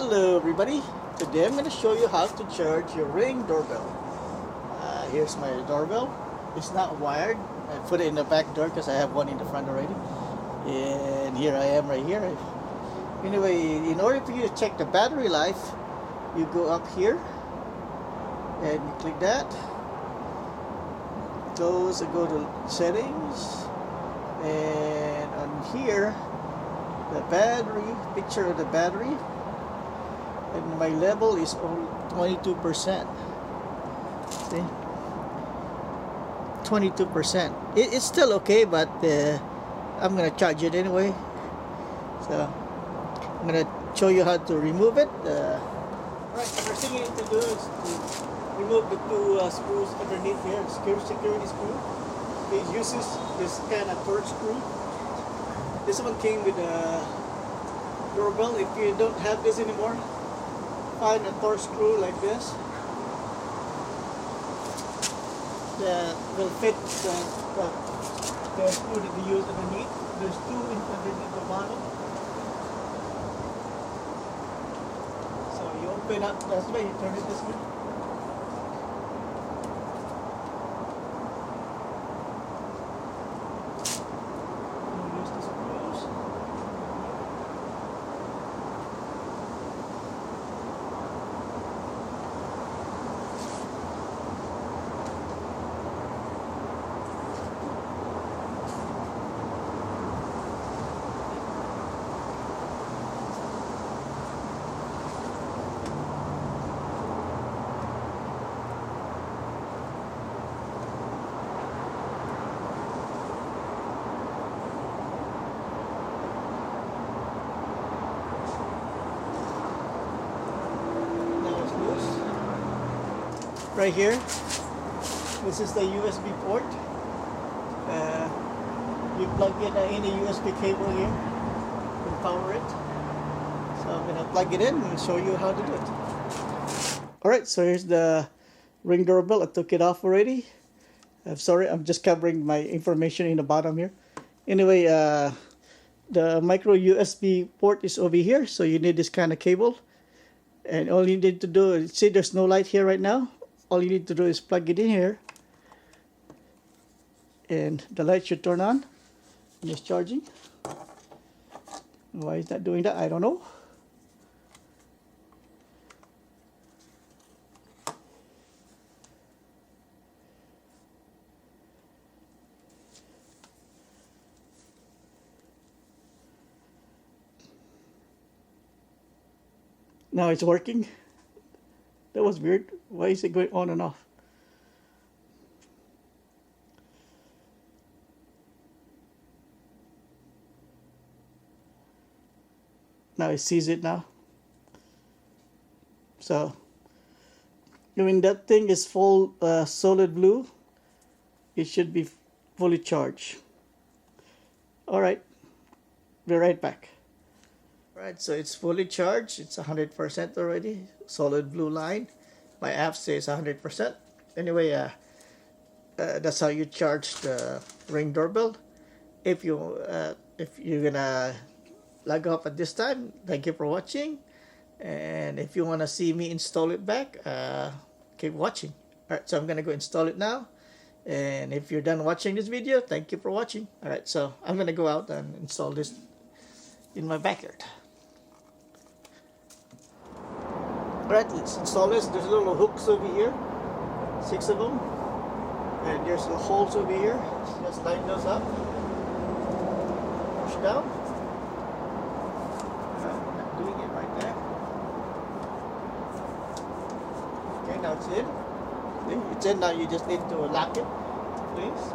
Hello everybody, today I'm going to show you how to charge your Ring doorbell. Here's my doorbell. It's not wired. I put it in the back door because I have one in the front already. And here I am right here. Anyway, in order for you to check the battery life, you go up here and you click that. Go to settings, and on here the battery, picture of the battery, and my level is only 22%. See, 22%. It's still okay, but I'm gonna charge it anyway. So I'm gonna show you how to remove it. Right, first thing you need to do is to remove the two screws underneath here, security screw. It uses this kind of torch screw. This one came with a doorbell. If you don't have this anymore, find a torch screw like this that will fit the screw that you use underneath. There's two underneath the bottom. So you open up this way, you turn it this way. Right here, this is the USB port. You plug in any USB cable here and power it. So I'm going to plug it in and show you how to do it. Alright, so here's the Ring doorbell. I took it off already. I'm sorry, I'm just covering my information in the bottom here. Anyway, the micro USB port is over here, so you need this kind of cable. And all you need to do is, see there's no light here right now. All you need to do is plug it in here, and the light should turn on. It's charging. Why is that doing that? I don't know. Now it's working. That was weird. Why is it going on and off? Now it sees it now. So when that thing is full solid blue, it should be fully charged. Alright, be right back. Right, so it's fully charged. It's 100% already. Solid blue line. My app says 100%. Anyway, that's how you charge the Ring doorbell. If you're gonna log off at this time, thank you for watching. And if you wanna see me install it back, keep watching. Alright, so I'm gonna go install it now. And if you're done watching this video, thank you for watching. Alright, so I'm gonna go out and install this in my backyard. Alright, let's install this. There's little hooks over here, 6 of them, and there's little holes over here. Just line those up, push down. I'm not doing it right there. Okay, now it's in. See, it's in now. You just need to lock it, please.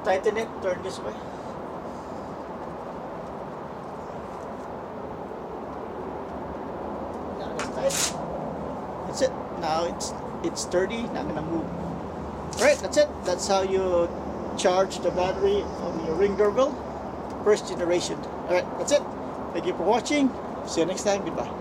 Tighten it, turn this way. Now That's tight. That's it. Now it's sturdy. Not gonna move. Alright, that's it. That's how you charge the battery on your Ring doorbell. First generation. Alright, that's it. Thank you for watching. See you next time. Goodbye.